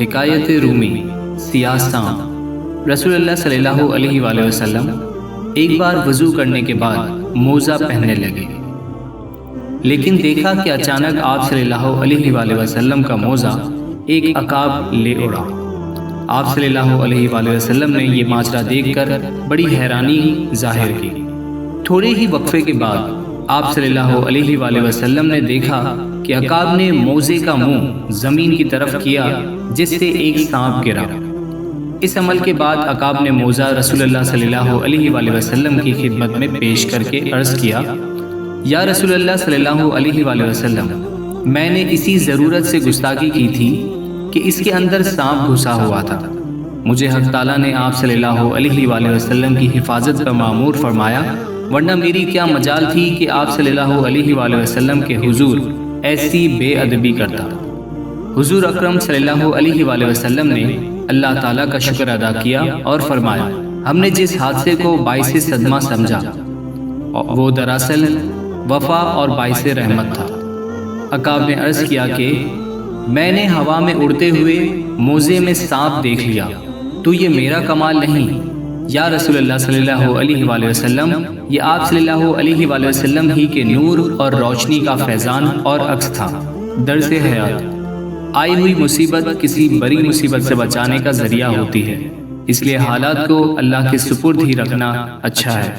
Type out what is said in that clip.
حکایت رومی سیاہ سانپ۔ رسول اللہ صلی اللہ علیہ وآلہ وسلم ایک بار وضو کرنے کے بعد موزہ پہننے لگے، لیکن دیکھا کہ اچانک آپ صلی اللہ علیہ وآلہ وسلم کا موزہ ایک عقاب لے اڑا۔ آپ صلی اللہ علیہ وآلہ وسلم نے یہ ماجرا دیکھ کر بڑی حیرانی ظاہر کی۔ تھوڑے ہی وقفے کے بعد آپ صلی اللہ علیہ وآلہ وسلم نے دیکھا کہ عقاب نے موزے کا منہ زمین کی طرف کیا، جس سے ایک سانپ گرا۔ اس عمل کے بعد عقاب نے موزہ رسول اللہ صلی اللہ علیہ وآلہ وسلم کی خدمت میں پیش کر کے عرض کیا، یا رسول اللہ صلی اللہ علیہ وآلہ وسلم، میں نے اسی ضرورت سے گستاخی کی تھی کہ اس کے اندر سانپ گھسا ہوا تھا۔ مجھے حق تعالیٰ نے آپ صلی اللہ علیہ وآلہ وسلم کی حفاظت کا مأمور فرمایا، ورنہ میری کیا مجال تھی کہ آپ صلی اللہ علیہ وآلہ وسلم کے حضور ایسی بے ادبی کرتا۔ حضور اکرم صلی اللہ علیہ وآلہ وسلم نے اللہ تعالیٰ کا شکر ادا کیا اور فرمایا، ہم نے جس حادثے کو باعث صدمہ سمجھا وہ دراصل وفا اور باعث رحمت تھا۔ عقاب نے عرض کیا کہ میں نے ہوا میں اڑتے ہوئے موزے میں سانپ دیکھ لیا، تو یہ میرا کمال نہیں یا رسول اللہ صلی اللہ علیہ وآلہ وسلم، یہ آپ صلی اللہ علیہ وآلہ وسلم ہی کے نور اور روشنی کا فیضان اور عکس تھا۔ درس حیات: آئی ہوئی مصیبت کسی بڑی مصیبت سے بچانے کا ذریعہ ہوتی ہے، اس لیے حالات کو اللہ کے سپرد ہی رکھنا اچھا ہے۔